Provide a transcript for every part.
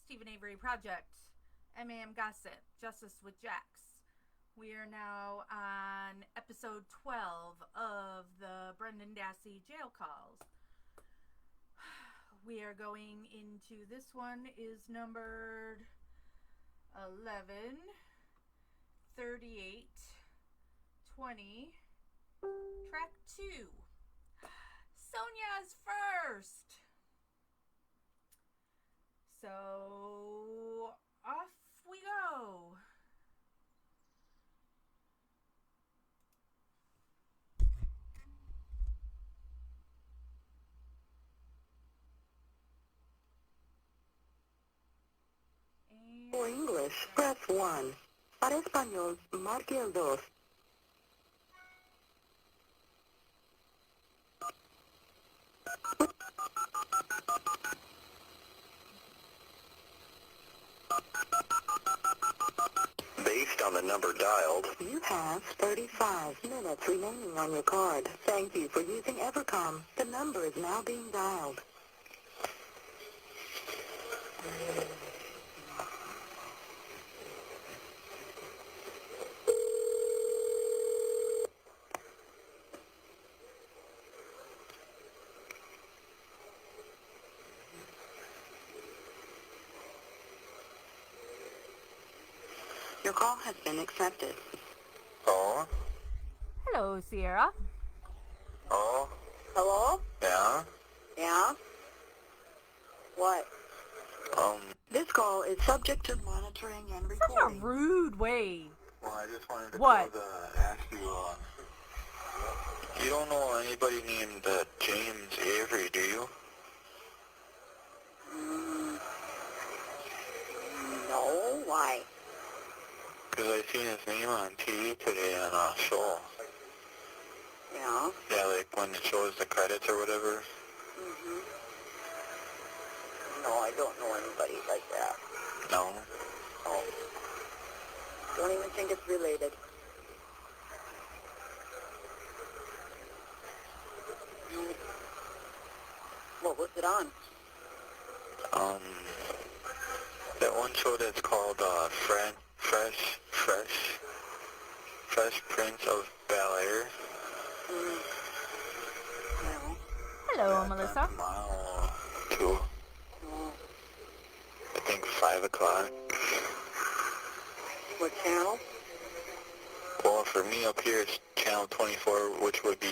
Stephen Avery Project, MAM Gossip, Justice with Jax. We are now on episode 12 of the Brendan Dassey Jail Calls. We are going into, this one is numbered 11, 38, 20, track 2. Sonia's first. So, off we go. For English, press 1. Para español, marque el 2. Based on the number dialed, you have 35 minutes remaining on your card. Thank you for using Evercom. The number is now being dialed. Your call has been accepted. Oh? Hello, Sierra. Oh? Hello? Yeah? Yeah? What? This call is subject to monitoring and Such a recording. rude way. Well, I just wanted to What? call to ask you, you don't know anybody named James Avery, do you? No, why? Because I seen his name on TV today on a show. Yeah? Yeah, like when it shows the credits or whatever. Mm-hmm. No, I don't know anybody like that. No? No. Don't even think it's related. What was it on? That one show that's called Fresh Prince of Bel-Air. No. Hello, Yeah, Melissa. Tomorrow, too. No. I think 5 o'clock. What channel? Well, for me up here it's channel 24, which would be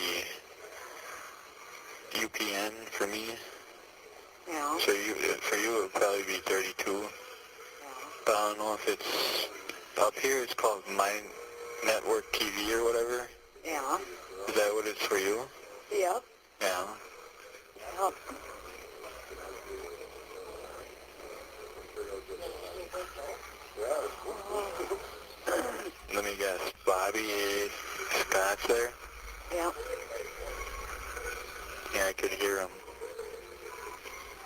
UPN for me. Yeah. So for you it would probably be 32. But I don't know if it's up here. It's called My Network TV or whatever. Yeah. Is that what it's for you? Yep. Yeah. Yep. Let me guess. Bobby Scott's there? Yep. Yeah, I could hear him.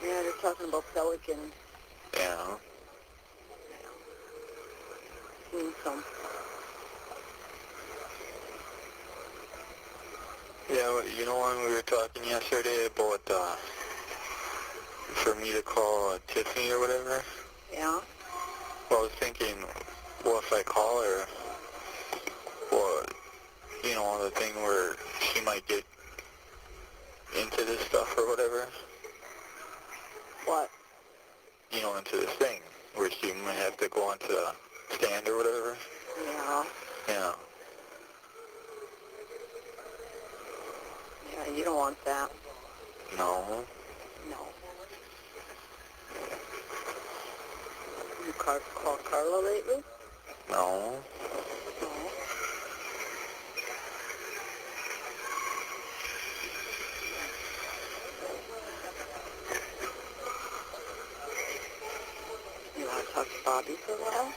Yeah, they're talking about Pelican. Yeah. Seen some. Yeah, well, you know when we were talking yesterday about for me to call Tiffany or whatever? Yeah. Well, I was thinking, well, if I call her, well, you know, the thing where she might get into this stuff or whatever, What? you know, into this thing, where she might have to go onto the stand or whatever. Yeah. Yeah. Yeah, you don't want that. No. No. You call Carla lately? No. No. You want to talk to Bobby for a while?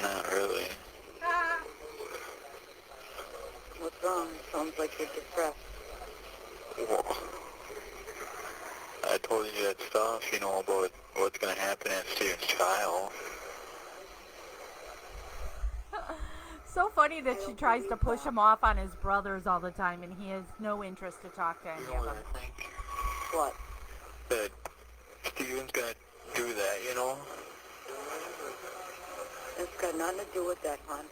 Not really. What's wrong? Sounds like you're depressed. Well, I told you that stuff, you know, about what's going to happen at Steven's trial. So funny that she tries to push him off on his brothers all the time, and he has no interest to talk to You any know of what them. I think? What? That Steven's going to do that, you know? It's got nothing to do with that, hon.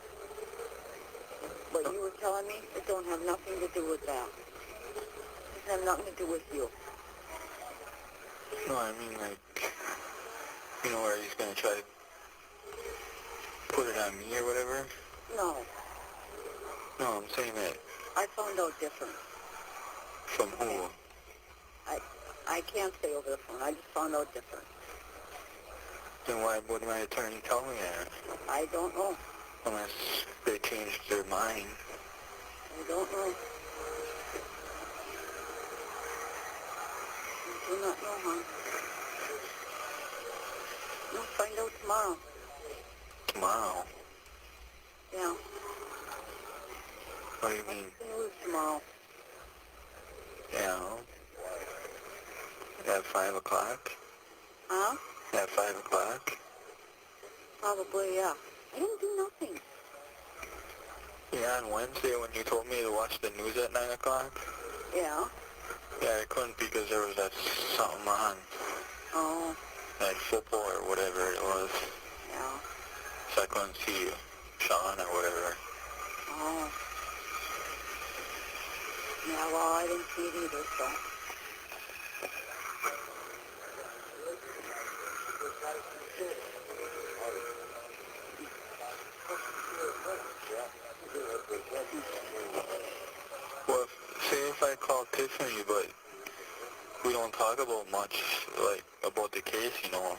What you were telling me, it don't have nothing to do with that. It doesn't have nothing to do with you. No, I mean, like, you know, where he's going to try to put it on me or whatever? No, No, I'm saying that I found out different. from who? I can't say over the phone. I just found out different. Then why would my attorney tell me that? I don't know. Unless they changed their mind. I don't know. I do not know, hon. We'll find out tomorrow. Tomorrow? Yeah. What do you mean? What's the news tomorrow? Yeah. At 5 o'clock? Huh? At 5 o'clock? Probably, yeah. I didn't do nothing. Yeah, on Wednesday when you told me to watch the news at 9 o'clock? Yeah. Yeah, I couldn't because there was that something on. Oh, Like football or whatever it was. yeah. So I couldn't see Sean or whatever. Oh. Yeah, well, I didn't see it either, so. Well, say if I call Tiffany, but we don't talk about much, like, about the case, you know,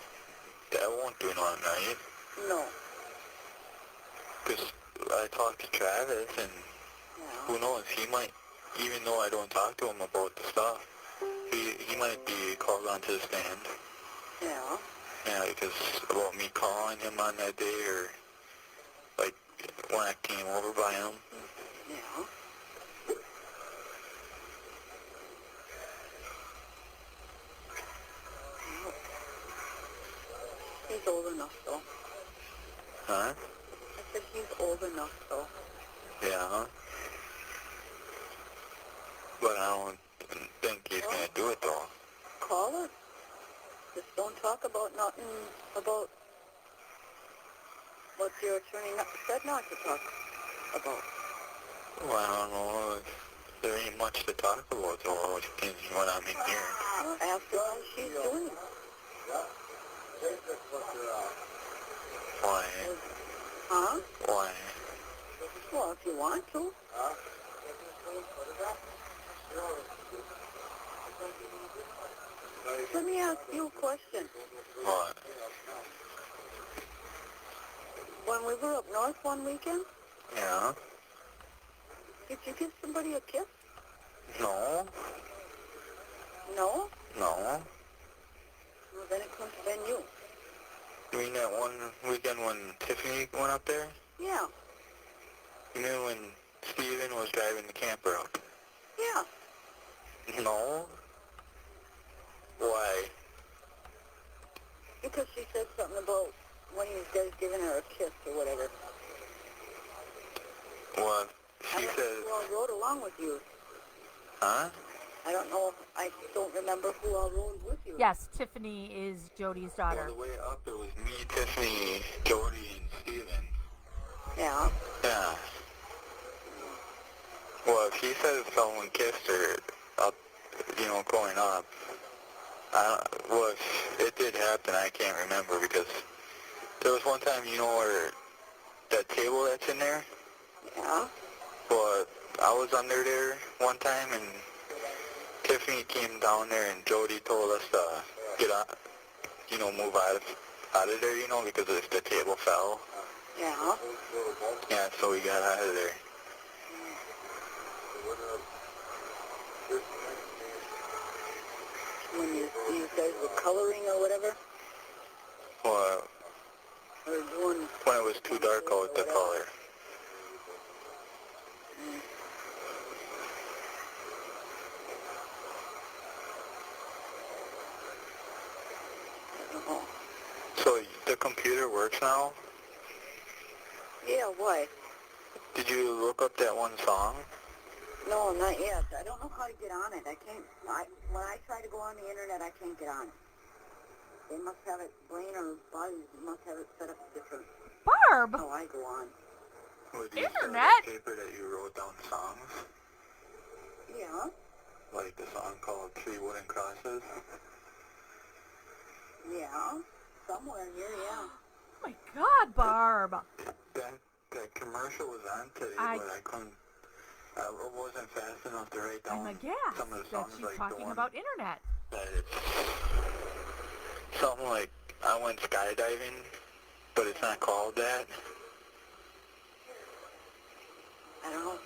that won't do nothing, right? No. Because I talked to Travis, and Yeah. who knows, he might, even though I don't talk to him about the stuff, he might be called onto the stand. Yeah. Yeah, because about me calling him on that day, or, like, when I came over by him. Yeah. He's old enough, though. Huh? I said he's old enough, though. Yeah. But I don't think he's going to do it, though. Call her. Just don't talk about nothing about what your attorney said not to talk about. Well, I don't know. There ain't much to talk about, though, is what I'm in here. Well, ask her how she's doing. Why? Huh? Why? Well, if you want to. Let me ask you a question. What? When we were up north one weekend, Yeah? did you give somebody a kiss? No? No? No? Well, then it couldn't have been you. You mean that one weekend when Tiffany went up there? Yeah. You mean when Steven was driving the camper up? Yeah. No? Why? Because she said something about one of you guys giving her a kiss or whatever. Well, I she don't said... know who all rode along with you. Huh? I don't know. I don't remember who all rode with you. Yes, Tiffany is Jody's daughter. Well, the way up there was me, Tiffany, Jody, and Steven. Yeah. Yeah. Well, if she says someone kissed her up, you know, going up, well, if it did happen, I can't remember because there was one time, you know, where that table that's in there, Yeah. well, I was under there one time and Tiffany came down there and Jody told us to get out, you know, move out of there, you know, because if the table fell. Yeah. Yeah, so we got out of there. When you guys were coloring or whatever? Well, Or doing... when it was too dark out to color. Mm. I don't know. So the computer works now? Yeah, why? Did you look up that one song? No, not yet. I don't know how to get on it. I can't... when I try to go on the internet, I can't get on it. They must have it, Blaine or Bobby must have it set up different. Barb! Oh, I go on. Would you Internet? paper that you wrote down songs? Yeah. Like the song called Three Wooden Crosses? Yeah. Somewhere here, yeah. Oh my God, Barb! That commercial was on today, I wasn't fast enough to write I'm down aghast some of the that songs, she's like the talking one about internet. that it's something like I went skydiving, but it's not called that. I don't know.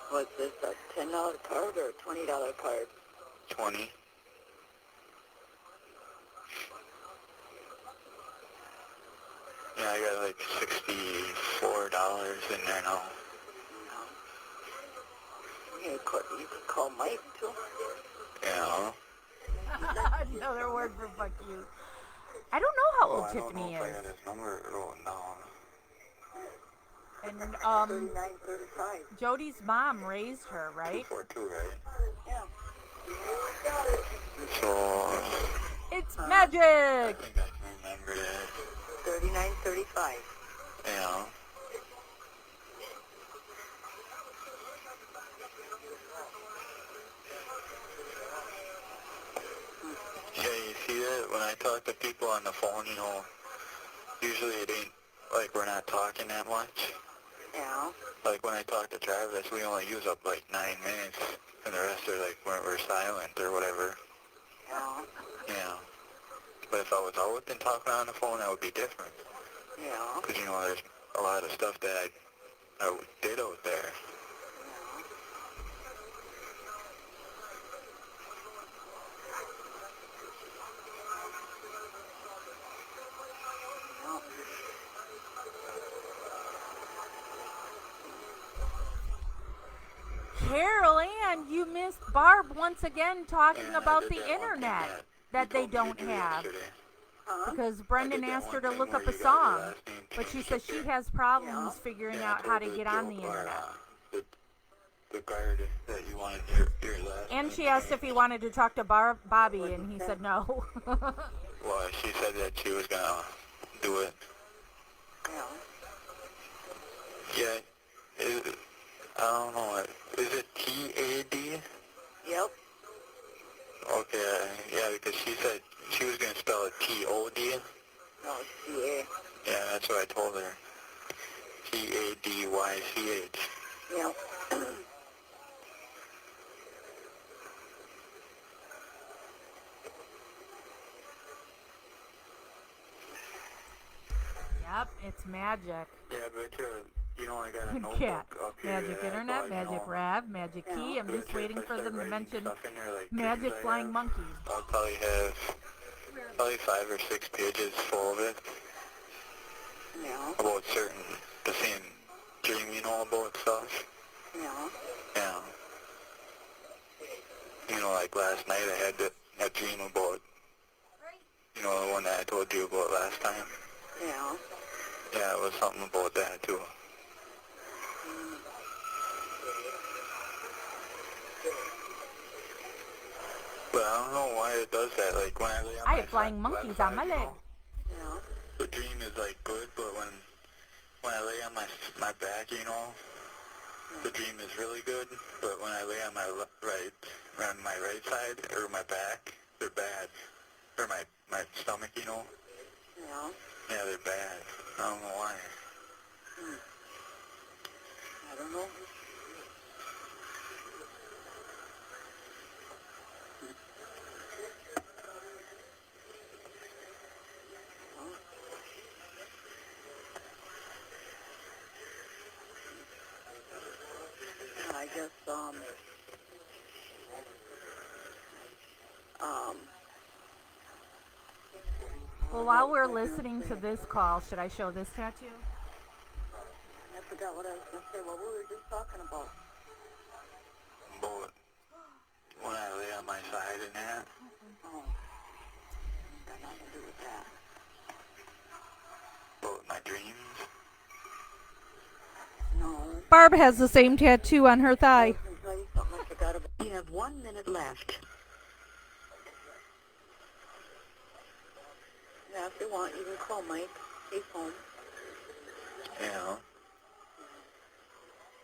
What's this, a $10 card or a $20 card? 20. Yeah, I got like $64 in there now. No. You could call Mike, too. Yeah. Another word for fuck you. I don't know how old I don't know Tiffany if I is. got his number written down. And 3935. Jody's mom raised her, right? 242, right? Yeah. So, It's I magic! think I can remember that. 3935. Yeah. Yeah, you see that? When I talk to people on the phone, you know, usually it ain't, like, we're not talking that much. Yeah. Like, when I talk to Travis, we only use up, like, 9 minutes, and the rest are, like, when we're silent or whatever. Yeah. Yeah. But if I was out and talking on the phone, that would be different. Yeah. Because, you know, there's a lot of stuff that I did out there. Carol Ann, you missed Barb once again talking And I about did the that one thing internet that that they you told me don't to do have. yesterday. Huh? Because Brendan I did that asked her one to thing look where up a you got your song. last name But she changed says up she there. has problems figuring Yeah, out I how told to get on the Joe, internet. the guard that you wanted your last And name she asked if he wanted to talk to Bobby, and he said no. Well, she said that she was going to do it. Yeah. Yeah, I don't know. Is it T-A-D? Yep. Okay, yeah, because she said she was going to spell it T-O-D. No, it's C-A. Yeah, that's what I told her. T-A-D-Y-C-H. Yep. Yep, it's magic. Yeah, but you know, I got a notebook Cat. up here. Magic that I internet, thought, magic Rav, magic key. I'm just waiting for them to mention magic flying monkeys. I'll probably have 5 or 6 pages full of it Yeah. about the same dream, you know, about stuff. Yeah. Yeah. You know, like last night I had a dream about, you know, the one that I told you about last time. Yeah. Yeah, it was something about that too. But I don't know why it does that. Like when I lay on I my have flying monkeys on my you leg. know, Yeah. the dream is like good, but when I lay on my back, you know, the dream is really good. But when I lay on my right side or my back, they're bad. Or my stomach, you know. Yeah. Yeah, they're bad. I don't know why. I don't know. I guess, Well, while we're listening to this call, should I show this tattoo? I forgot what I was going to say. What we were just talking about. But when I lay on my side and that, Oh. Got nothing to do with that. but my dreams, Barb has the same tattoo on her thigh. You have 1 minute left. Yeah, if you want, you can call Mike. He's home. Yeah.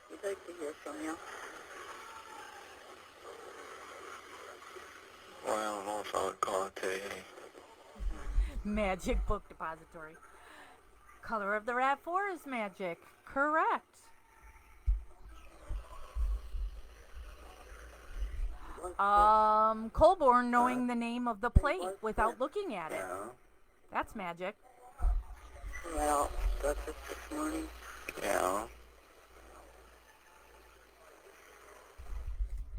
We'd like to hear from you. Well, I don't know if I would call it today. Magic Book Depository. Color of the RAV4 is magic. Correct. Colborne knowing the name of the plate without looking at it. Yeah. That's magic. Well, breakfast this morning. Yeah.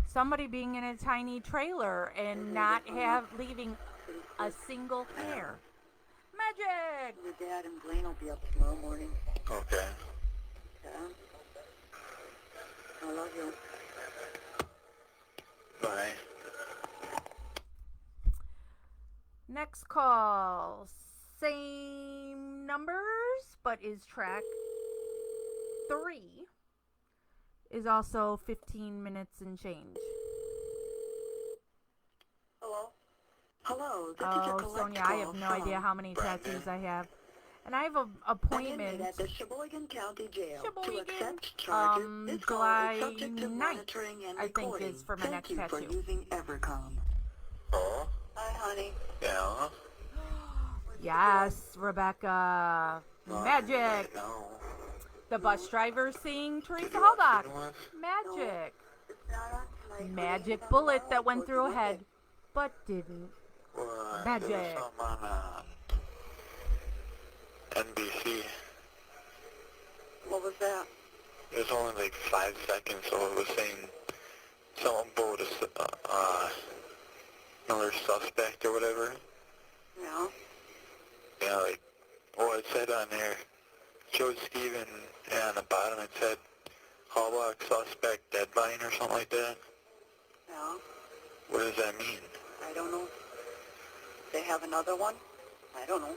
Somebody being in a tiny trailer and not leaving a single hair. Magic! Your dad and Blaine will be up tomorrow morning. Okay. Yeah. I love you. Bye. Next call. Same numbers, but is track 3. Is also 15 minutes and change. Hello? Hello, this is your collect Sonia, call I have no idea how many tattoos I have. And I have an appointment. At the Sheboygan County Jail. Sheboygan, To accept charges, this call July is subject to 9th, monitoring and I think, recording. is for my next Thank you tattoo. for using Evercom. Oh? Hi, honey. Yeah. Yes, Rebecca. Magic. No. The bus driver seeing Teresa Did you watch Halbach. it once? Magic. It's not on tonight. Magic bullet that went through her head, but didn't. What? Magic. There was something on NBC. What was that? It was only like 5 seconds, so it was saying something about another suspect or whatever. Yeah. Yeah, like, well, it said on there, showed Steven, and on the bottom it said, Halbach suspect deadline or something like that. Yeah. What does that mean? I don't know. They have another one? I don't know.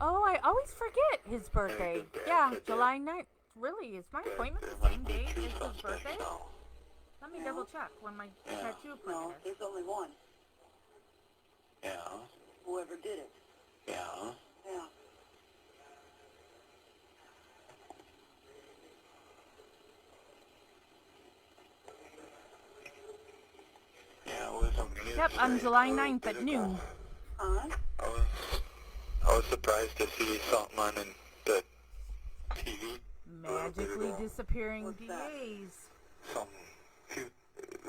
Oh, I always forget his birthday. Yeah, July 9th. Really, is my appointment the same day as his birthday? Let me double check when my tattoo No, appointment is. there's only one. Yeah. Whoever did it. Yeah. Yeah. Yeah, it was amazing. Yep, on July 9th at noon. Huh? I was surprised to see something on the TV. Magically disappearing What's that? DAs. Some few,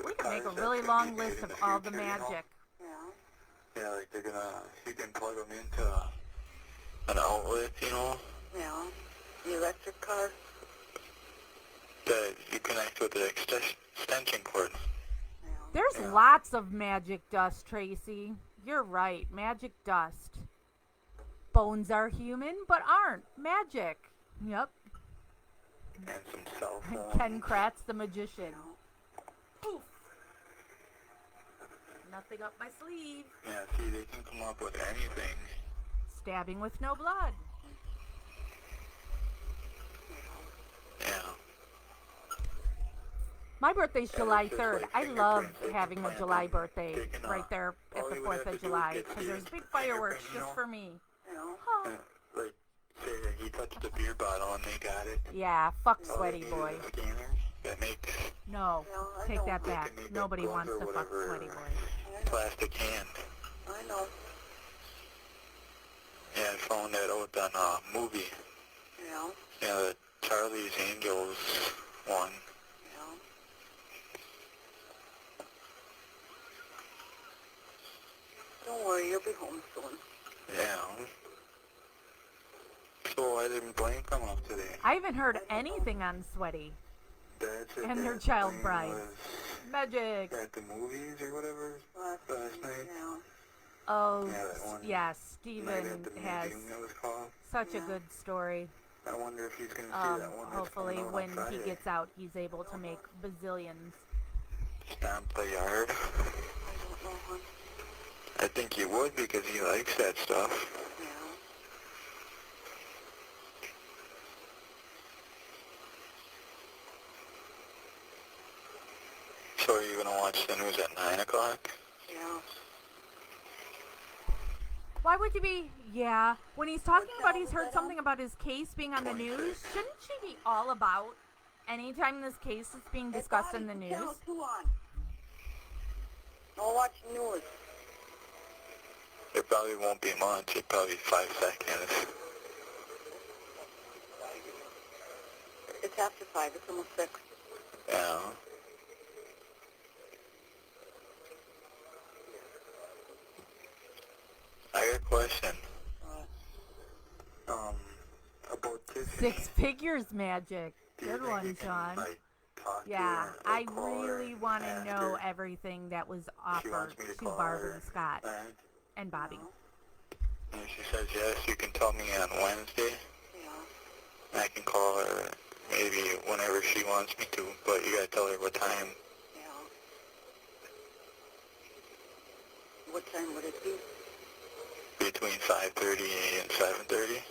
We can make a really long list of all the magic. Yeah. Yeah, like you can plug them into an outlet, you know, Yeah. The electric car? that you connect with the extension cord. Yeah. There's lots of magic dust, Tracy. You're right, magic dust. Bones are human, but aren't magic. Yep. And some cell phone. Ken Kratz, the magician. Poof. Nothing up my sleeve. Yeah, see, they can come up with anything. Stabbing with no blood. Yeah. My birthday's July it's just 3rd. like I love fingerprints, having a like July planting, birthday taking right there at all the you would 4th have to of do is July get because the there's big fireworks fingerprint, you just know? for me. You know? Huh. Like, say that he touched the beer bottle and they got it. Yeah, fuck All they sweaty need boy. is a scanner that makes No, Yeah, I take know. that They back. can make Nobody a glove wants or to fuck whatever. sweaty boy. plastic hand. I know. Yeah, I found that out on a movie. Yeah. Yeah, the Charlie's Angels one. Yeah. Don't worry, you'll be home soon. Yeah. So why didn't Blaine come up today? I haven't heard anything on Sweaty. Dad said And their that child Blaine bride. was Magic. at the movies or whatever last night. Yeah. Oh, Yeah, that one yeah, Night Steven at the has museum, that was called. such a Yeah. good story. I wonder if he's gonna see that one. that's Hopefully coming out on when he Friday. gets out, he's able to make bazillions. Stomp the yard. I don't know, hon. I think he would because he likes that stuff. Yeah. are you gonna watch the news at 9 o'clock? Yeah. Why would you be? Yeah. When he's talking What about channel he's is heard that something on? about his case being on the news, 26. shouldn't she be all about anytime this case is being discussed in the news? Channel 2 on. I'll watch news. It probably won't be much. It probably 5 seconds. It's after 5. It's almost 6. Yeah. I got a question. About Tiffany. 6 figures magic. Do you Good think one, you can, Sean. like, talk to Yeah, her or I call her really want to and ask know her? everything that was She offered wants me to to call Barbara her and Scott back. and Bobby. And she says yes, you can tell me on Wednesday. Yeah. I can call her maybe whenever she wants me to, but you gotta tell her what time. Yeah. What time would it be? Between 5:30 and 7:30. Okay.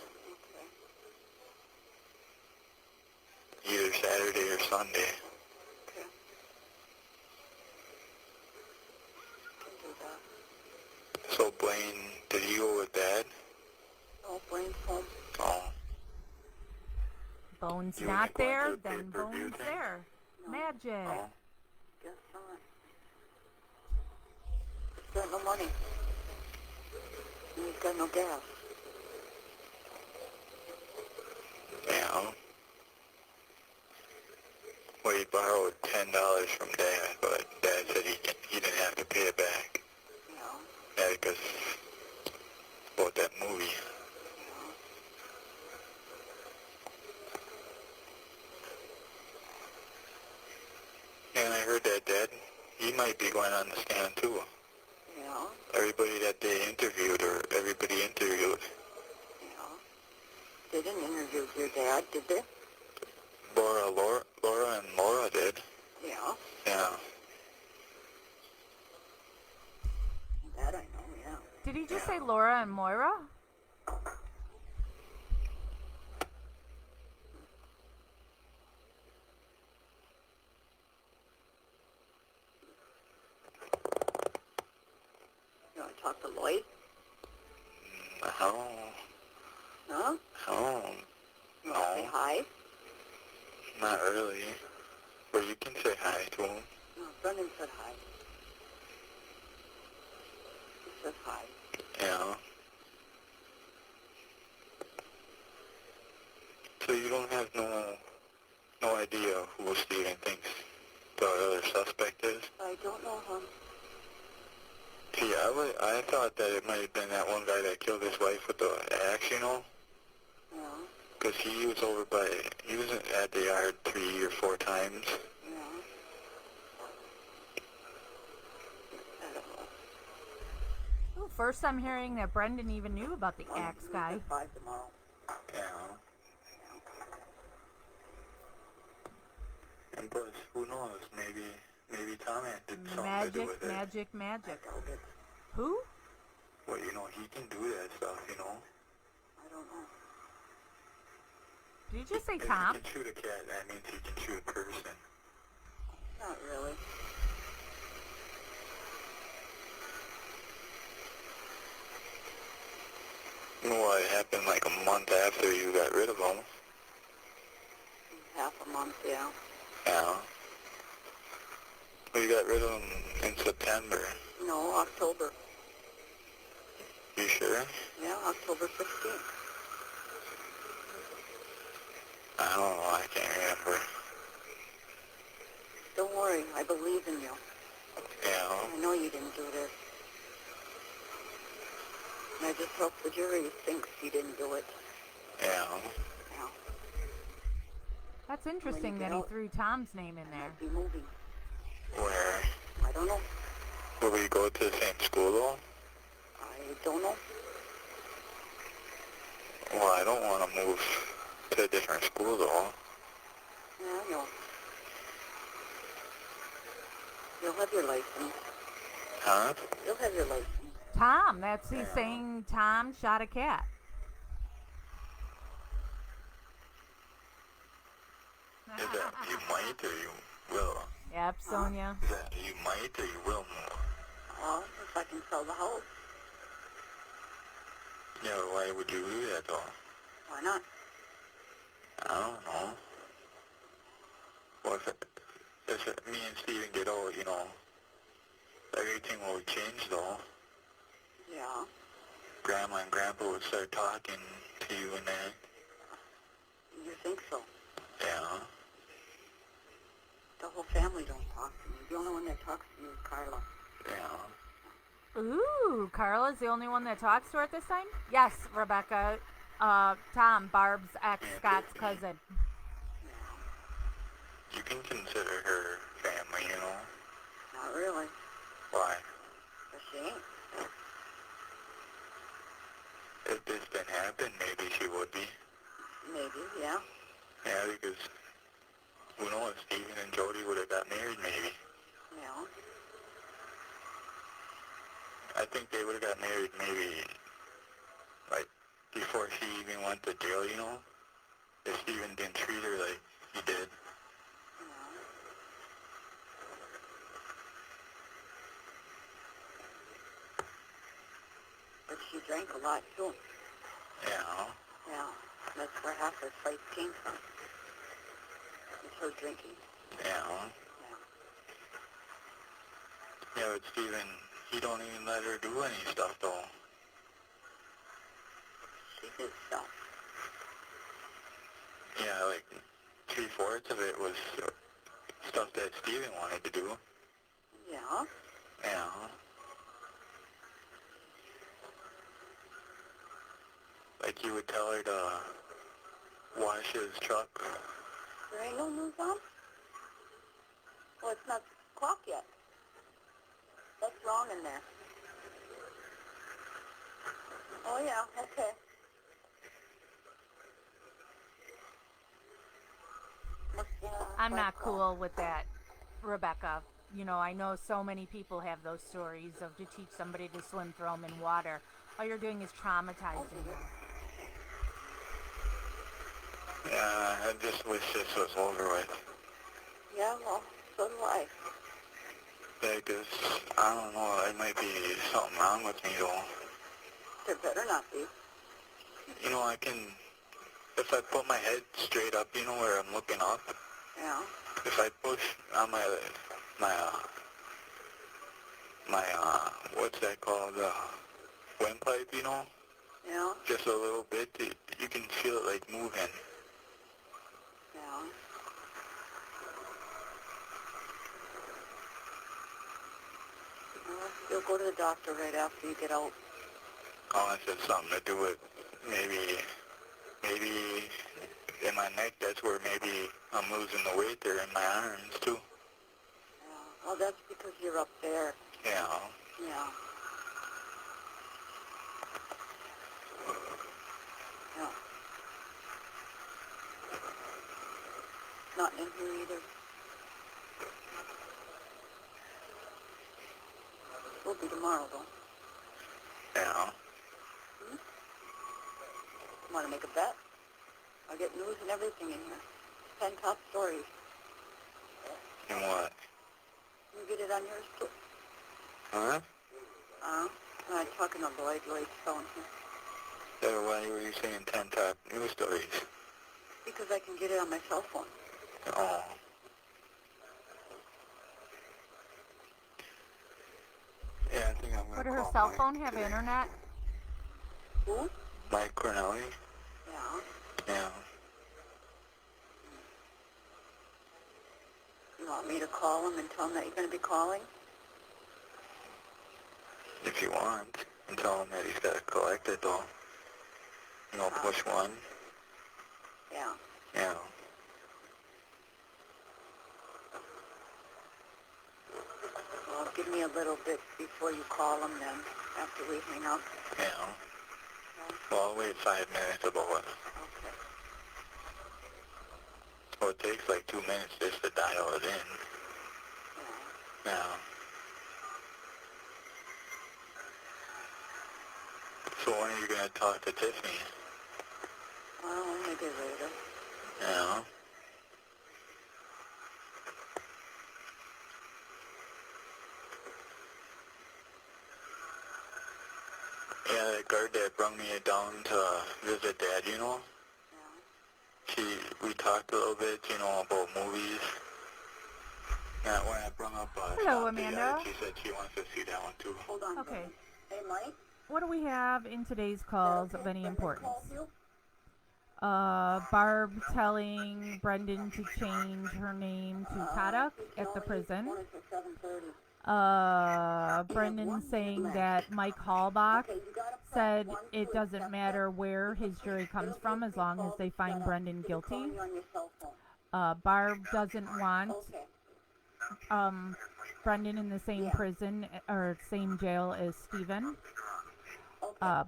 Either Saturday or Sunday. Okay. Can do that. So Blaine, did he go with Dad? Oh, Blaine's home. Oh. Bones You not ain't going there, to the then pay-per-view Bones thing? there. No. Magic. Oh. Guess not. He's got no money. And he's got no gas. Yeah. Well, he borrowed $10 from Dad, but Dad said he didn't have to pay it back. Yeah. Yeah, because about that movie. And I heard that Dad, he might be going on the stand too. Yeah. Everybody that they interviewed, or everybody interviewed, Yeah. They didn't interview your dad, did they? Laura and Laura did. Yeah. Yeah. That I know, yeah. Did he just say Laura and Moira? You want to talk to Lloyd? Oh. Huh? Oh. You want to say hi? Not really. But you can say hi to him. No, Brendan said hi. He said hi. Yeah. So you don't have no idea who Steven thinks the other suspect is? I don't know him. See, I thought that it might have been that one guy that killed his wife with the axe, you know? Yeah. Because he was at the yard 3 or 4 times. Yeah. I don't know. Oh, first I'm hearing that Brendan even knew about the axe guy. At 5 tomorrow. Yeah. And plus, who knows? Maybe Tom had did something to do with it. Magic. Doubt it. Who? Well, you know, he can do that stuff, you know? I don't know. Did you just say If Tom? he can shoot a cat, that means he can shoot a person. Not really. Well, it happened like a month after you got rid of him. Half a month, yeah. Yeah. Well, you got rid of him in September. No, October. You sure? Yeah, October 15th. I don't know. I can't remember. Don't worry, I believe in you. Yeah. I know you didn't do this. And I just hope the jury thinks you didn't do it. Yeah. Yeah. That's interesting that he threw Tom's name in there. Be moving. Where? I don't know. Will we go to the same school, though? I don't know. Well, I don't want to move to a different school, though. Yeah, I know. You'll have your license. Huh? You'll have your license. Tom, he's saying Tom shot a cat. Is that you might or you will? Yep, Sonia. Is that you might or you will move? Well, if I can sell the house, Yeah, but why would you do that though? why not? I don't know. Well, if me and Steven get old, you know, everything will change though. Yeah. Grandma and Grandpa would start talking to you and that. You think so? Yeah. The whole family don't talk to me. The only one that talks to me is Carla. Yeah. Ooh, Carla's the only one that talks to her at this time? Yes, Rebecca. Tom, Barb's ex, Scott's cousin. You can consider her family, you know. Not really. Why? But she ain't. If this didn't happen, maybe she would be. Maybe, yeah. Yeah, because who knows, Steven and Jody would have got married maybe. Yeah. I think they would have got married maybe, like, before she even went to jail, you know? If Steven didn't treat her like he did. But she drank a lot, too. Yeah. Yeah. That's where half her fight came from. It's her drinking. Yeah. Yeah. Yeah, but Steven, he don't even let her do any stuff, though. She did stuff. Yeah, like, 3/4 of it was stuff that Steven wanted to do. Yeah. Yeah. Like, he would tell her to wash his truck. There ain't no news on? Well, it's not 6 o'clock yet. That's wrong in there. Oh, yeah, okay. I'm not cool with that, Rebecca. You know, I know so many people have those stories of to teach somebody to swim, throw them in water. All you're doing is traumatizing them. Yeah, I just wish this was over with. Yeah, well, so do I. Yeah, 'cause I don't know, there might be something wrong with me, though. There better not be. You know, I can, if I put my head straight up, you know, where I'm looking up, Yeah. if I push on my, what's that called, windpipe, you know, Yeah. just a little bit, you can feel it, like, moving. Yeah. Well, you'll go to the doctor right after you get out. Unless it's something to do with maybe in my neck, that's where maybe I'm losing the weight there in my arms, too. Yeah. Well, that's because you're up there. Yeah. Yeah. Yeah. Not in here either. Will be tomorrow, though. Yeah. Want to make a bet? I'll get news and everything in here. 10 top stories. And what? You get it on yours, too? Huh? I'm talking on Lloyd's phone here. So why were you saying 10 top news stories? Because I can get it on my cell phone. Oh. Yeah, I think I'm going to Would her call cell Mike phone have today. internet? Who? Mike Cornelli? Yeah. Yeah. You want me to call him and tell him that you're going to be calling? If you want. And tell him that he's got to collect it, though. You know, push one. Yeah. Yeah. Well, give me a little bit before you call him then, after we hang up. Yeah. Well, I'll wait 5 minutes about it. Okay. Well, it takes like 2 minutes just to dial it in. Yeah. Yeah. So when are you going to talk to Tiffany? Well, maybe later. Yeah. Yeah, the guard that brought me down to visit Dad, you know? We talked a little bit, you know, about movies. And when I brought up Hello, Stop the Yard, Amanda. she said she wants to see that one too. Hold on. Okay. Hey, Mike? What do we have in today's calls of any importance? Barb telling Brendan to change her name to Tada at the prison. Brendan saying that Mike Hallbach said it doesn't matter where his jury comes from as long as they find Brendan guilty. Barb doesn't want Brendan in the same prison or same jail as Stephen.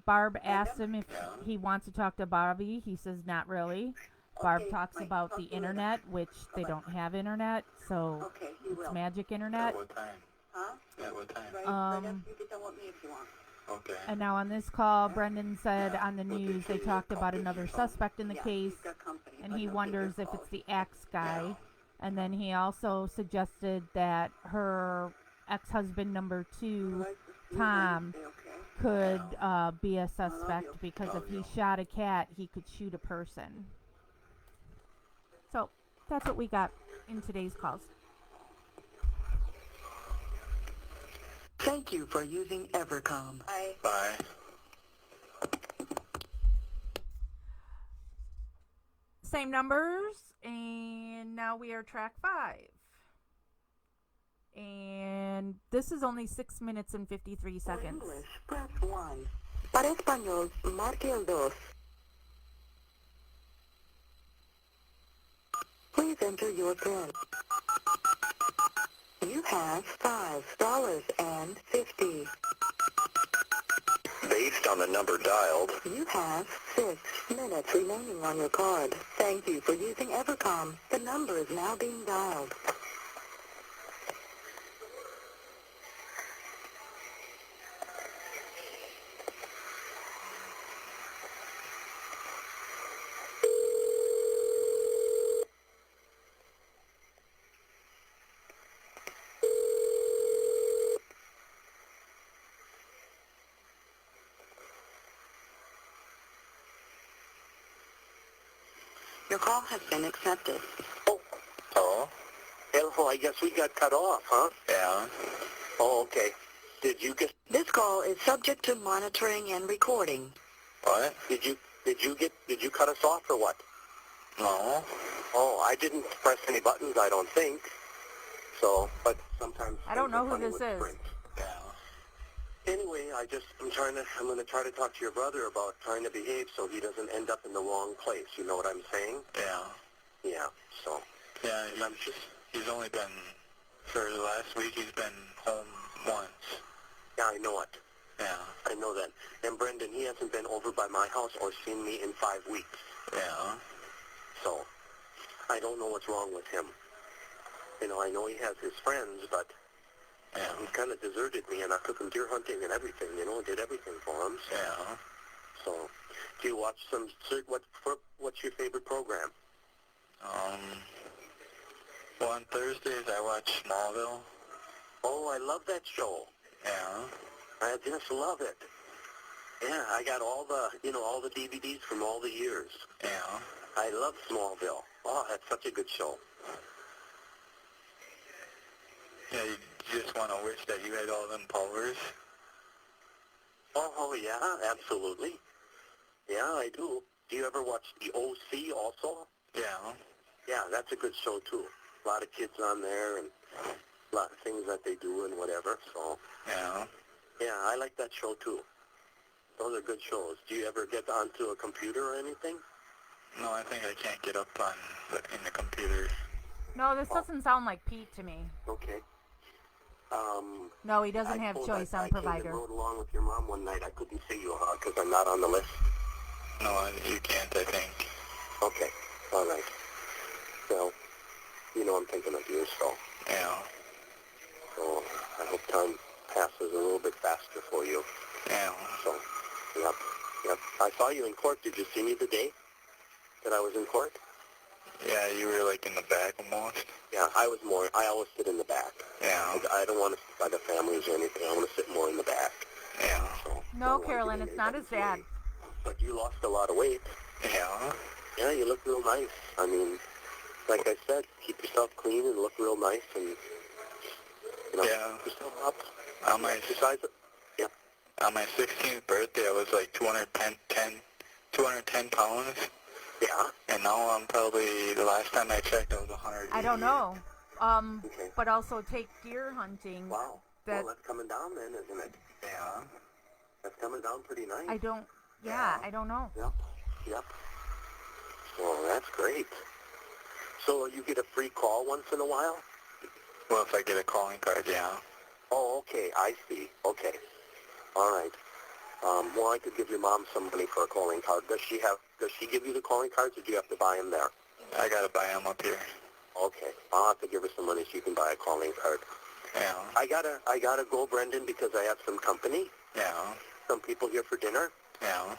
Barb asked him if he wants to talk to Bobby. He says not really. Barb talks about the internet, which they don't have internet, so it's magic internet. At what time? Huh? At what time? You can tell me if you want. Okay. And now on this call, Brendan said on the news they talked about another suspect in the case, and he wonders if it's the axe guy. And then he also suggested that her ex-husband number 2, Tom, could be a suspect because if he shot a cat, he could shoot a person. So that's what we got in today's calls. Thank you for using Evercom. Bye. Same numbers, and now we are track 5. And this is only 6 minutes and 53 For seconds. English, press 1. Para español, marque el 2. Please enter your PIN. You have $5.50. Based on the number dialed, you have 6 minutes remaining on your card. Thank you for using Evercom. The number is now being dialed. Your call has been accepted. Oh. Oh, I guess we got cut off, huh? Yeah. Oh, okay. Did you get? This call is subject to monitoring and recording. What? Did you cut us off or what? No. Oh, I didn't press any buttons, I don't think. So, but sometimes I don't know who things are this funny is. with Sprint. Yeah. Anyway, I'm going to try to talk to your brother about trying to behave so he doesn't end up in the wrong place. You know what I'm saying? Yeah. Yeah. So. Yeah, he's only been, for the last week, he's been home once. Yeah, I know it. Yeah. I know that. And Brendan, he hasn't been over by my house or seen me in 5 weeks. Yeah. So, I don't know what's wrong with him. You know, I know he has his friends, but Yeah. he kind of deserted me, and I took him deer hunting and everything, you know, did everything for him. So, Yeah. so do you watch what's your favorite program? Well, on Thursdays I watch Smallville. Oh, I love that show. Yeah. I just love it. Yeah, I got all the DVDs from all the years. Yeah. I love Smallville. Oh, that's such a good show. Yeah, you just want to wish that you had all them powers. Oh, yeah, absolutely. Yeah, I do. Do you ever watch The OC also? Yeah. Yeah, that's a good show, too. A lot of kids on there and a lot of things that they do and whatever. So, Yeah. yeah, I like that show, too. Those are good shows. Do you ever get onto a computer or anything? No, I think I can't get up in the computer. No, this doesn't sound like Pete to me. Okay. No, he doesn't have choice on I provider. rode along with your mom one night. I couldn't see you because I'm not on the list. No, you can't, I think. Okay. All right. Well, you know I'm thinking of you, so Yeah. I hope time passes a little bit faster for you. Yeah. So, yep. I saw you in court. Did you see me the day that I was in court? Yeah, you were like in the back almost. Yeah, I always sit in the back. Yeah. I don't want to sit by the families or anything. I want to sit more in the back. Yeah. So, No, Don't Carolyn, want it's to not get as bad. But you lost a lot of weight. Yeah. Yeah, you look real nice. I mean, like I said, keep yourself clean and look real nice, and Yeah. keep yourself up. On my Exercise it. Yeah. on my 16th birthday, I was like 210 pounds, Yeah. and now I'm probably, the last time I checked, I was 100. I don't know. Okay. But also take deer hunting. Wow. That Well, that's coming down then, isn't it? Yeah. That's coming down pretty nice. I don't. Yeah, I don't know. Yep. Yep. Well, that's great. So you get a free call once in a while? Well, if I get a calling card, yeah. Oh, okay. I see. Okay. All right. Well, I could give your mom some money for a calling card. Does she give you the calling cards, or do you have to buy them there? I gotta buy them up here. Okay. I'll have to give her some money so you can buy a calling card. Yeah. I gotta go, Brendan, because I have some company. Yeah. Some people here for dinner. Yeah.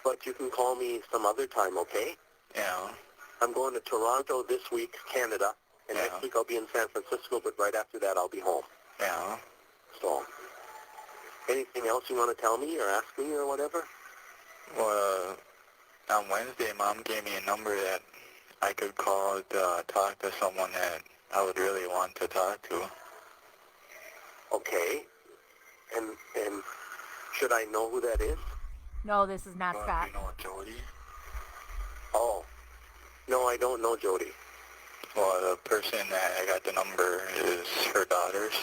But you can call me some other time, okay? Yeah. I'm going to Toronto this week, Canada, and Yeah. next week I'll be in San Francisco, but right after that I'll be home. Yeah. So, anything else you want to tell me or ask me or whatever? Well, on Wednesday, Mom gave me a number that I could call to talk to someone that I would really want to talk to. Okay. And should I know who that is? No, this is not Well, Scott. you know what, Jody? Oh. No, I don't know Jody. Well, the person that I got the number is her daughter's.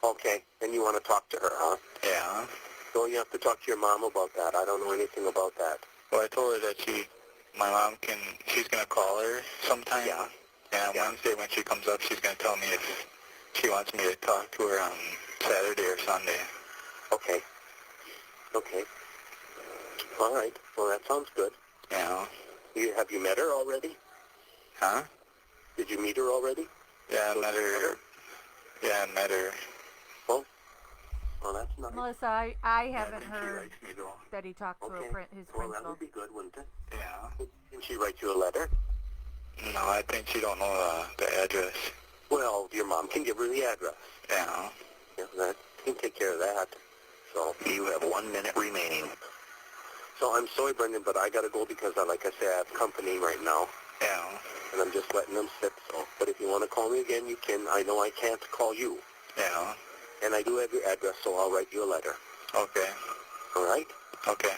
Okay. And you want to talk to her, huh? Yeah. So you have to talk to your mom about that. I don't know anything about that. Well, I told her that my mom she's going to call her sometime. Yeah. And on Wednesday when she comes up, she's going to tell me if she wants me to talk to her on Saturday or Sunday. Okay. Okay. All right. Well, that sounds good. Yeah. Have you met her already? Huh? Did you meet her already? Yeah, I met her. Yeah, I met her. Well, that's nice. Melissa, I haven't She heard writes me though. that he talked to Okay. his Well, that principal. would be good, wouldn't it? Yeah. Can she write you a letter? No, I think she don't know the address. Well, your mom can give her the address. Yeah. Yeah, that can take care of that. So you have 1 minute remaining. So I'm sorry, Brendan, but I got to go because, like I say, I have company right now, Yeah. and I'm just letting them sit. So, but if you want to call me again, you can. I know I can't call you, Yeah. and I do have your address, so I'll write you a letter. Okay. All right? Okay.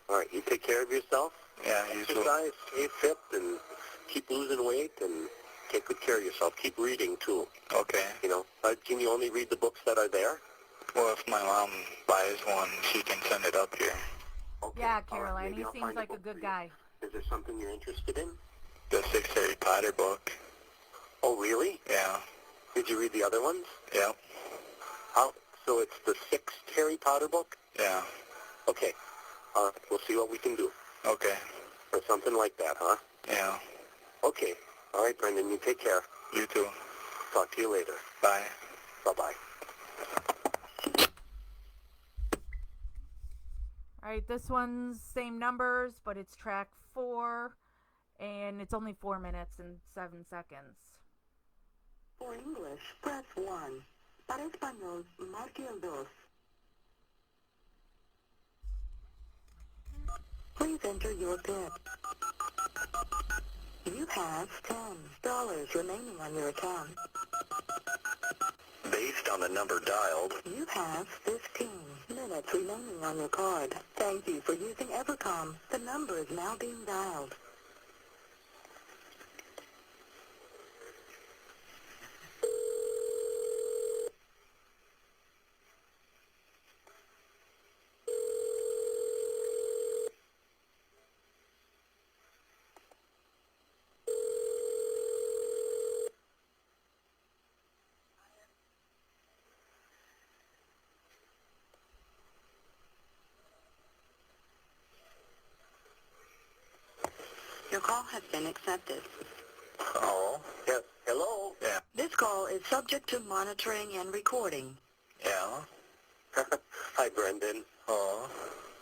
All right. You take care of yourself. Yeah, you too. Exercise, stay fit, and keep losing weight, and take good care of yourself. Keep reading too. Okay. You know, can you only read the books that are there? Well, if my mom buys one, she can send it up here. Okay. Yeah, All right, Caroline, maybe he I'll seems find like a book good for you. guy. Is there something you're interested in? The 6 Harry Potter book. Oh, really? Yeah. Did you read the other ones? Yeah. How? So it's the 6th Harry Potter book? Yeah. Okay. All right. We'll see what we can do. Okay. Or something like that, huh? Yeah. Okay. All right, Brendan. You take care. You too. Talk to you later. Bye. Bye-bye. All right, this one's same numbers, but it's track 4, and it's only 4 minutes and 7 seconds. For English, press 1. Para español, marque el 2. Please enter your PIN. You have $10 remaining on your account. Based on the number dialed, You have 15 minutes remaining on your card. Thank you for using Evercom. The number is now being dialed. Your call has been accepted. Oh. yes. Hello? Yeah. This call is subject to monitoring and recording. Yeah. Hi, Brendan. Oh.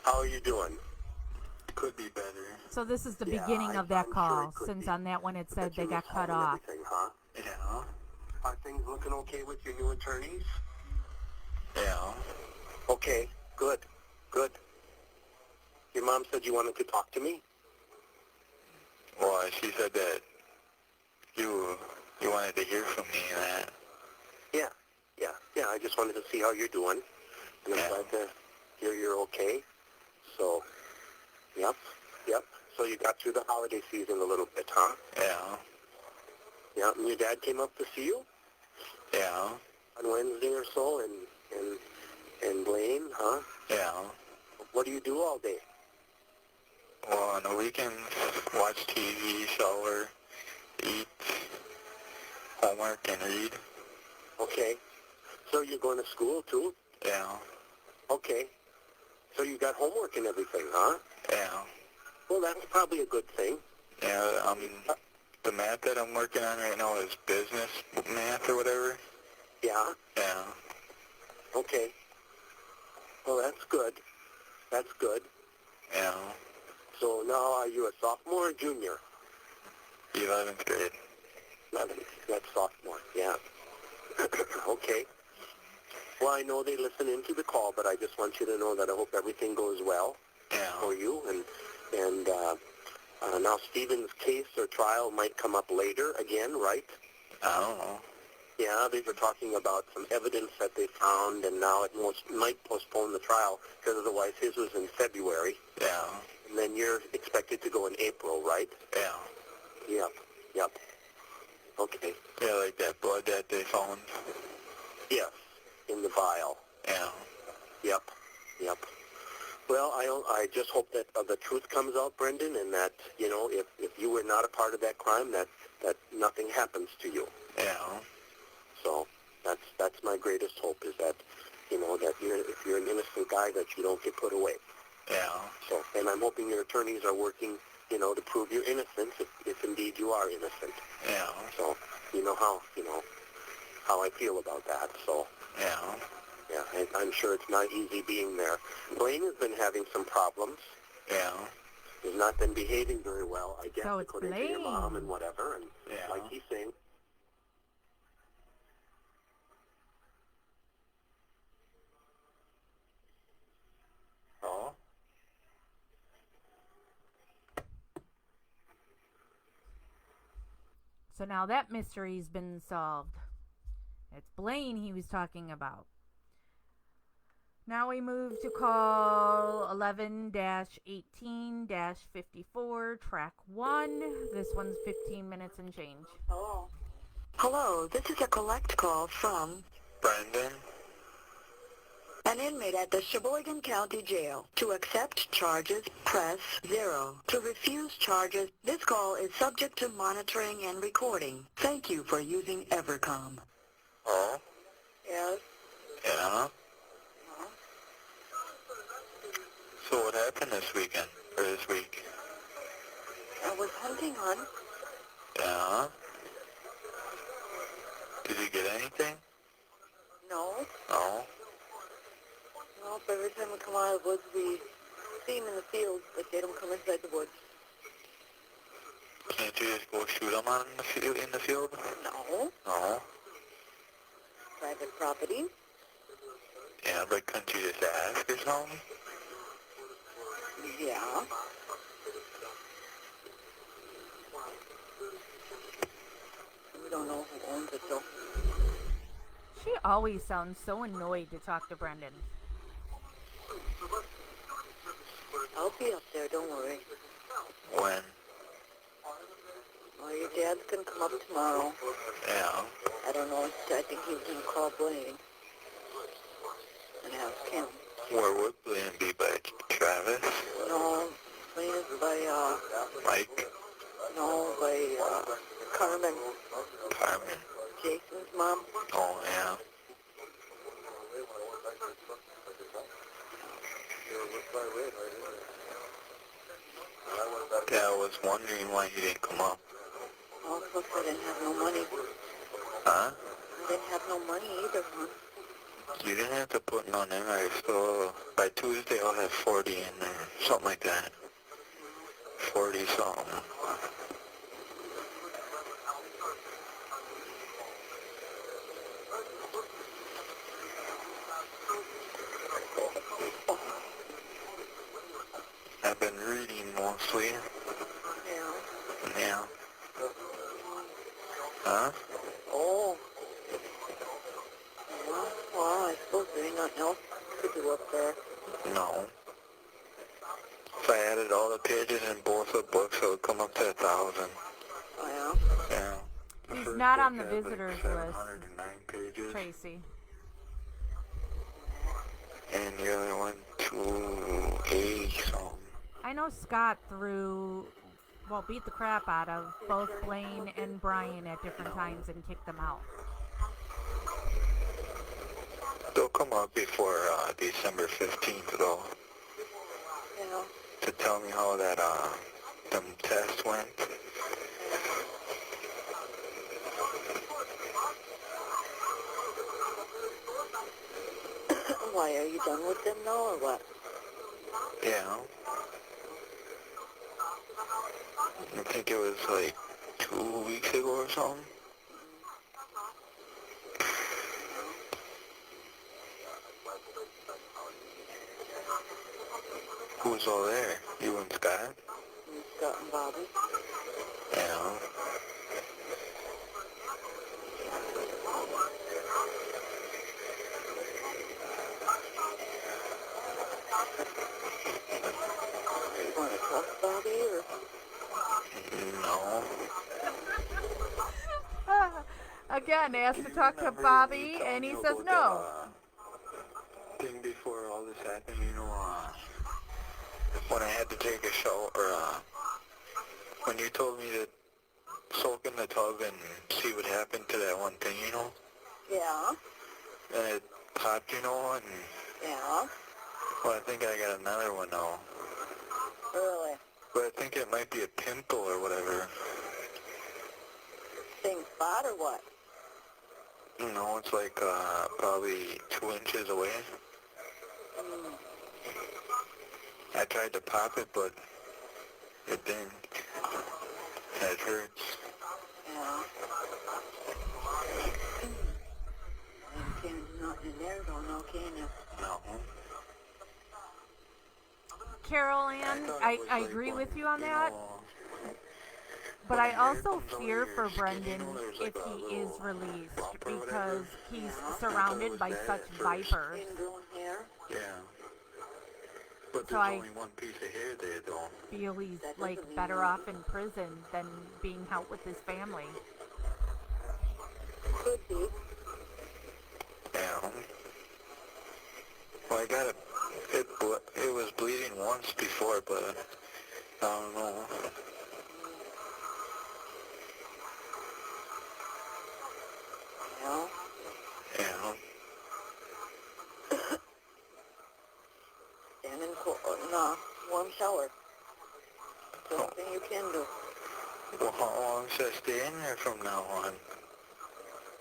How are you doing? Could be better. So this is the Yeah, beginning of that I'm sure call, it could since be. on that one it said But they you got was cut home and off. everything, huh? Yeah. Are things looking okay with your new attorneys? Yeah. Okay, good, good. Your mom said you wanted to talk to me? Well, she said that you wanted to hear from me and that. Yeah, I just wanted to see how you're doing. And I'm Yeah. glad to hear you're okay. So, yep. So you got through the holiday season a little bit, huh? Yeah. Yeah, and your dad came up to see you Yeah. on Wednesday or so, and Blaine, huh? Yeah. What do you do all day? Well, on the weekends, watch TV, shower, eat, homework, and read. Okay. So you're going to school, too? Yeah. Okay. So you got homework and everything, huh? Yeah. Well, that's probably a good thing. Yeah, the math that I'm working on right now is business math or whatever. Yeah? Yeah. Okay. Well, that's good. That's good. Yeah. So now are you a sophomore or junior? 11th grade. 11. That's sophomore, yeah. Okay. Well, I know they listen into the call, but I just want you to know that I hope everything goes well Yeah. for you. And now Stephen's case or trial might come up later again, right? I don't know. Yeah, they were talking about some evidence that they found, and now it might postpone the trial, because otherwise his was in February, Yeah. and then you're expected to go in April, right? Yeah. Yep. Okay. Yeah, like that blood that they found. Yes, in the vial. Yeah. Yep. Well, I just hope that the truth comes out, Brendan, and that, if you were not a part of that crime, that nothing happens to you. Yeah. So that's my greatest hope, is that, that if you're an innocent guy, that you don't get put away. Yeah. So, and I'm hoping your attorneys are working, to prove your innocence, if indeed you are innocent. Yeah. So, how I feel about that. So, Yeah. yeah, I'm sure it's not easy being there. Blaine has been having some problems. Yeah. He's not been behaving very well, I guess, So it's according to your mom Blaine. and whatever. And Yeah. like he's saying, Oh? So now that mystery's been solved. It's Blaine he was talking about. Now we move to call 11-18-54, track 1. This one's 15 minutes and change. Hello, this is a collect call from Brendan? an inmate at the Sheboygan County Jail. To accept charges, press 0. To refuse charges, this call is subject to monitoring and recording. Thank you for using Evercom. Oh? Yes. Yeah. So what happened this weekend? Or this week? I was hunting, hon. Yeah. Did you get anything? No. No. Well, every time we come out of the woods, we see them in the field, but they don't come inside the woods. Can't you just go shoot them on in the field? No. No. Private property. Yeah, but couldn't you just ask or something? Yeah. We don't know who owns it, though. She always sounds so annoyed to talk to Brendan. I'll be up there, don't worry. When? Well, your dad's gonna come up tomorrow. Yeah. I don't know, I think he's gonna call Blaine and ask him. Where would Blaine be, by Travis? No, Blaine is by, Mike? no, by, Carmen, Carmen? Jason's mom. Oh, yeah. Yeah, I was wondering why he didn't come up. Oh, plus I didn't have no money. Huh? I didn't have no money either, huh? You didn't have to put none in there, so by Tuesday I'll have 40 in there, something like that. 40 something. I honestly. Yeah. Yeah. Huh? Oh. Well, I suppose there ain't nothing else to do up there. No. If I added all the pages in both the books, it would come up to 1,000. Oh, Yeah. The He's first not book on the had, visitors like list, 709 pages, Tracy. and the other one 280 something. I know Scott beat the crap out of both Blaine and Brian at different times and kicked them out. They'll come up before December 15th, though, yeah. to tell me how that them tests went. Why, are you done with them now, or what? Yeah. I think it was like 2 weeks ago or something. Who was all there? You and Scott? Scott and Bobby. Yeah. You want to trust Bobby, or? No. Again, asked to You talk to remember Bobby, me telling and he you says about no. that, thing before all this happened, you know, when I had to take a shower, when you told me to soak in the tub and see what happened to that one thing, you know? Yeah. And it popped, you know, and, Yeah. well, I think I got another one now. Really? But I think it might be a pimple or whatever. Same spot, or what? No, it's like, probably 2 inches away. I tried to pop it, but it didn't. It hurts. Yeah. You can't do nothing in there, though, no, can you? No. Carol Ann, thought it I was like agree when, with you on you that, know, but when I your hair also comes out of fear your for skin, Brendan you know, there's if like a he is little released bump or whatever. because he's Yeah. I thought it surrounded was by that such at first. vipers. Ingrown hair? Yeah. But So there's I only one piece of hair there, though. feel he's That like doesn't mean better nothing. off in prison than being out with his family. Could be. Yeah. Well, I got it. It was bleeding once before, but I don't know. Yeah. Yeah. Stand in warm shower. Best Oh. thing you can do. Well, how long should I stay in there from now on?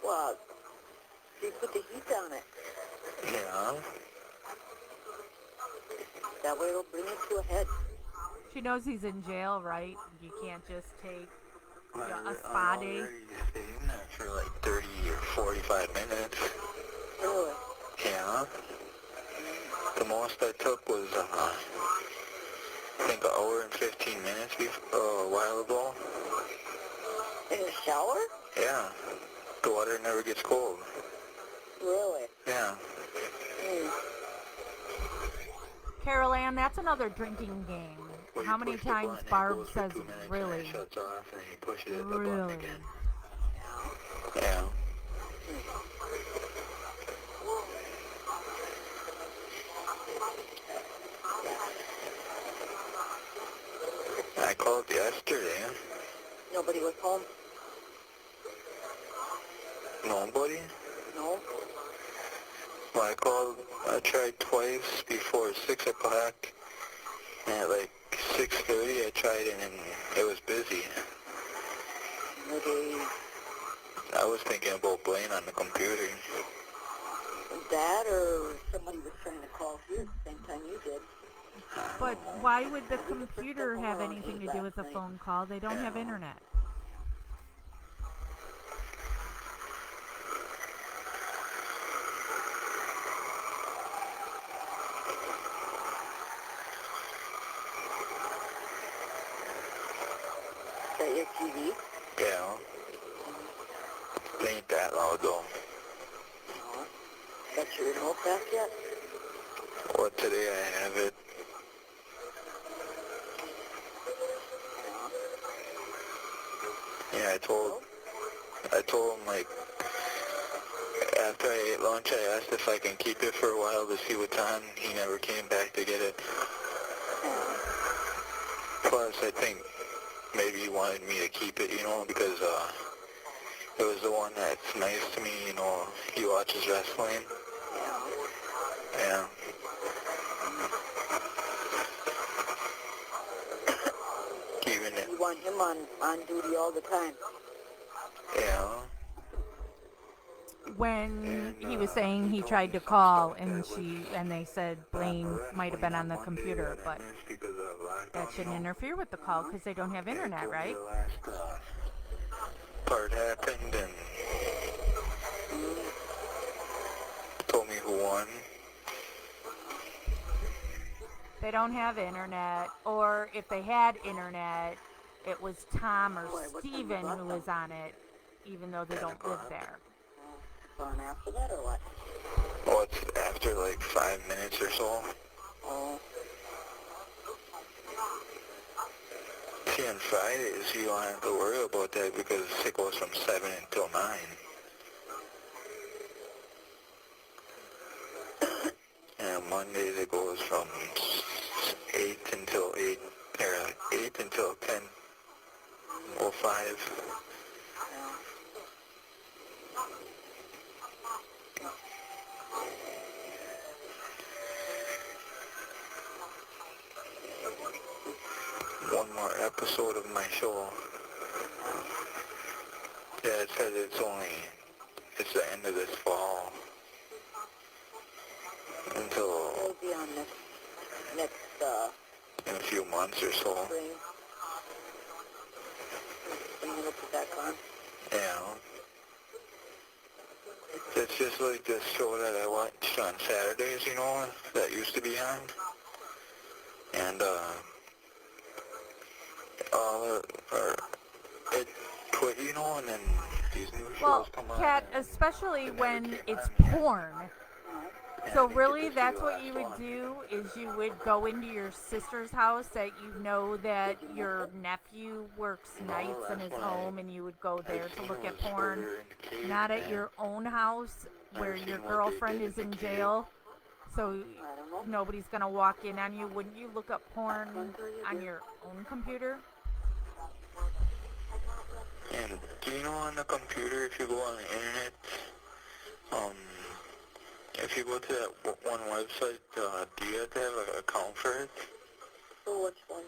Well, you put the heat on it. Yeah. That way it'll bring it to a head. She knows he's in jail, right? You can't just take a I spa day. already stayed in there for like 30 or 45 minutes. Really? Yeah. The most I took was, I think an hour and 15 minutes a while ago. In the shower? Yeah. The water never gets cold. Really? Yeah. Mm. Carol Ann, that's another drinking game. Well, How you many push the times button, it Barb goes for says 2 minutes, and really? it shuts off, and then you push it, the button Really? again. Yeah. I called yesterday. Nobody was home? Nobody? No? Well, I tried twice before 6 o'clock, and at like 6:30 I tried it, and it was busy. Maybe I was thinking about Blaine on the computer. that, or somebody was trying to call you at the same time you did. But why would the computer have anything to do with a phone call? They don't have internet. the TV? Yeah. It ain't that loud though. Got your remote back yet? Well, today I have it. Yeah, I told him, like, after I ate lunch, I asked if I can keep it for a while to see what's on. He never came back to get it. Plus, I think maybe he wanted me to keep it, you know, because, it was the one that's nice to me, you know. He watches wrestling. Yeah. Keeping it. You want him on duty all the time? Yeah. When he was saying he tried to call and they said Blaine might have been on the computer, but that shouldn't interfere with the call because they don't have internet, right? Part happened and told me who won. They don't have internet, or if they had internet, it was Tom or Steven who was on it, even though they don't live there. On after that or what? Well, it's after like 5 minutes or so. Oh. See, on Fridays, you don't have to worry about that because it goes from 7 until 9. And on Mondays, it goes from 8 until 8, or 8 until 10, or 5. One more episode of my show. Yeah, it says it's the end of this fall. Until We'll be on next in a few months or so. spring. And we'll put back on. Yeah. It's just like this show that I watched on Saturdays, you know, that used to be on. And, it quit, you know, and then these new shows Well, come on. Kat, especially when it's porn. So really, that's what you would do, is you would go into your sister's house that you know that your nephew works nights in his home, and you would go there to look at porn, not at your own house where your girlfriend is in jail. So nobody's going to walk in on you. Wouldn't you look up porn on your own computer? And do you know on the computer, if you go on the internet, if you go to that one website, do you have to have an account for it? So which one?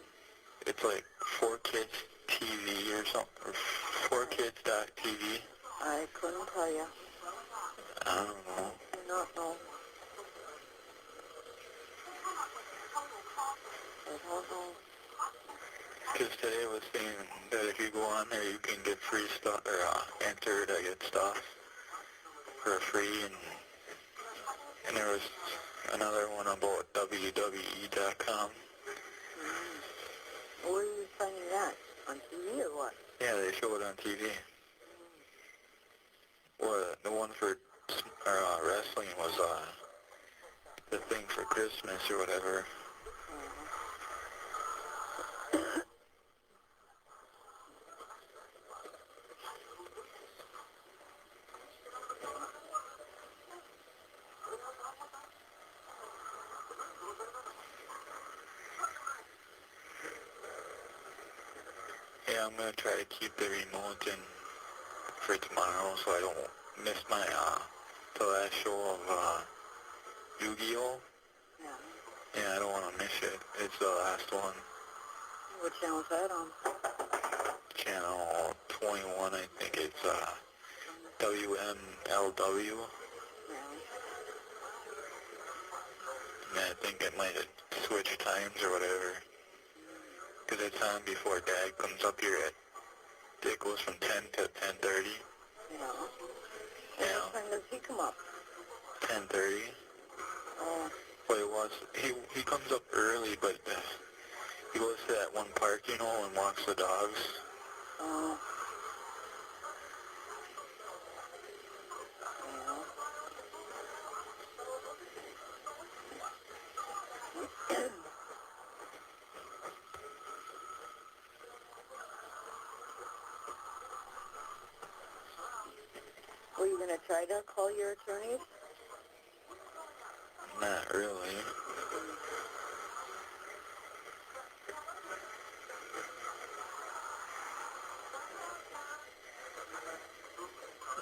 It's like 4Kids TV or something, or 4Kids.tv. I couldn't tell you. I don't know. I do not know. I don't know. Because today I was saying that if you go on there, you can get free stuff, or enter to get stuff for free, and there was another one about WWE.com. Where are you finding that? On TV or what? Yeah, they show it on TV. Well, the one for wrestling was the thing for Christmas or whatever. Yeah, I'm gonna try to keep the remote in for tomorrow so I don't miss my the last show of Yu-Gi-Oh. Yeah. Yeah, I don't want to miss it. It's the last one. What channel is that on? Channel 21, I think it's WMLW. Yeah. And I think it might have switched times or whatever. Because it's on before Dad comes up here it goes from 10 to 10:30. Yeah. Yeah. What time does he come up? 10:30. Oh. But he comes up early, but he goes to that one park, you know, and walks the dogs. Oh. Yeah. Were you going to try to call your attorneys? Not really.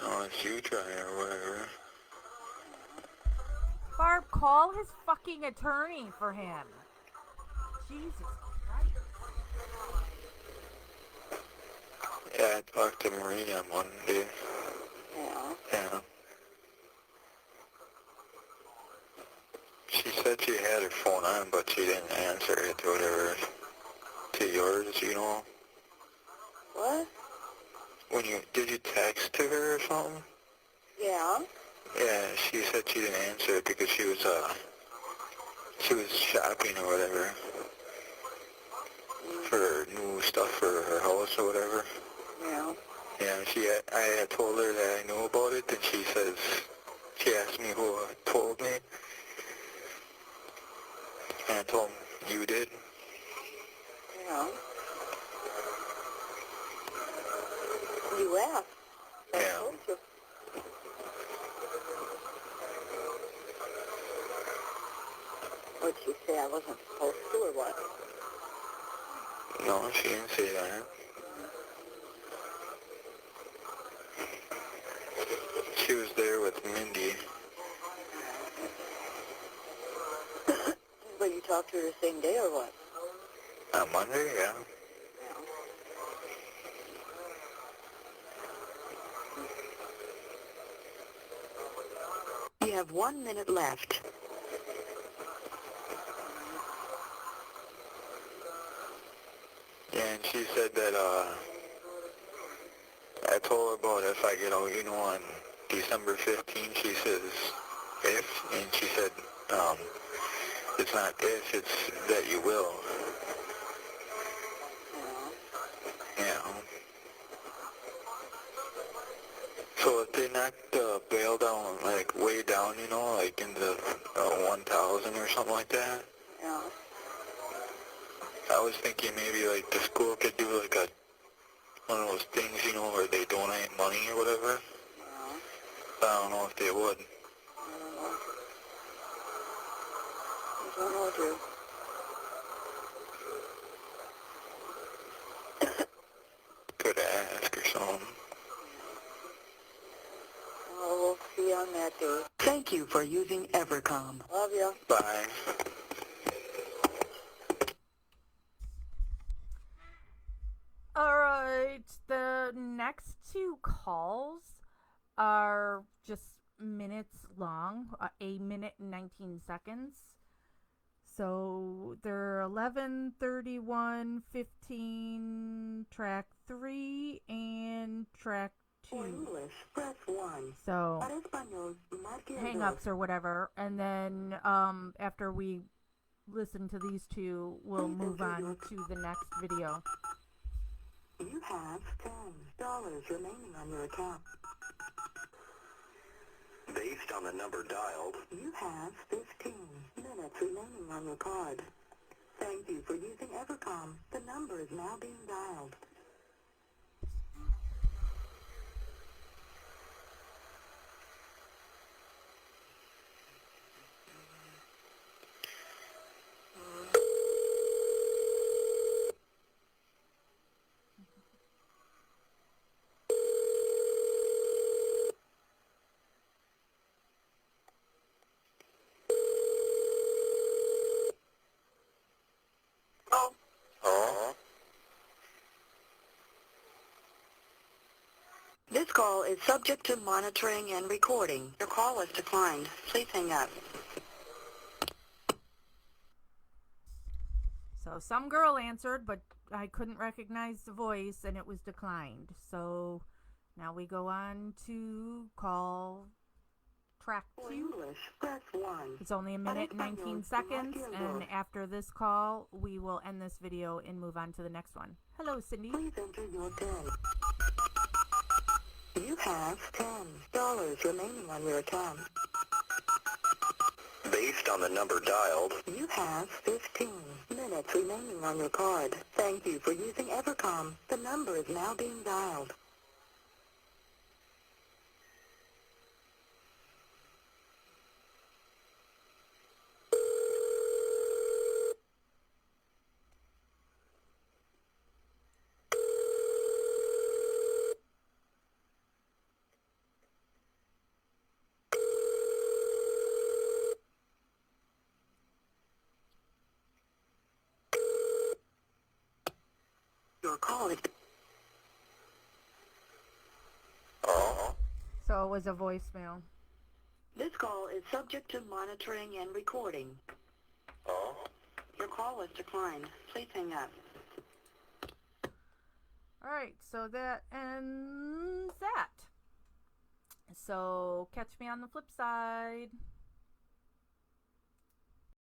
Unless you try or whatever. Barb, call his fucking attorney for him. Jesus Christ. Yeah, I talked to Maria on Monday. Yeah. Yeah. She said she had her phone on, but she didn't answer it or whatever. To yours, you know? What? Did you text to her or something? Yeah. Yeah, she said she didn't answer it because she was shopping or whatever. For new stuff for her house or whatever. Yeah. Yeah, I had told her that I knew about it, and she asked me who told me, and I told him you did. Yeah. You asked. I Yeah. told you. What'd she say? I wasn't supposed to, or what? No, she didn't say that. She was there with Mindy. But you talked to her the same day, or what? On Monday, yeah. You have 1 minute left. Yeah, and she said that, I told her about if I get out, on December 15th, she says, if, and she said, it's not if, it's that you will. Yeah. So if they knocked the bail down, like, way down, like in the 1,000 or something like that, Yeah. I was thinking maybe, like, the school could do, like, one of those things, where they donate money or whatever. Yeah. But I don't know if they would. I don't know, Drew. Could ask or something. Well, we'll see you on that day. Thank you for using Evercom. Love ya. Bye. Alright, the next two calls are just minutes long, 1 minute and 19 seconds. So they're 11:31:15, track 3 and track 2. For English, press 1. So Para español, marque el hang-ups or whatever, and then after we listen to these two, we'll move on to the next video. You have $10 remaining on your account. Based on the number dialed, You have 15 minutes remaining on your card. Thank you for using Evercom. The number is now being dialed. Oh? This call is subject to monitoring and recording. Your call was declined. Please hang up. So some girl answered, but I couldn't recognize the voice and it was declined. So now we go on to call track For 2. English, press 1. It's only a minute and 19 seconds, and after this call, we will end this video and move on to the next one. Hello, Cindy. Please enter your PIN. You have $10 remaining on your account. Based on the number dialed, You have 15 minutes remaining on your card. Thank you for using Evercom. The number is now being dialed. Your call is... So it was a voicemail. This call is subject to monitoring and recording. Your call was declined. Please hang up. Alright, so that ends that. So catch me on the flip side.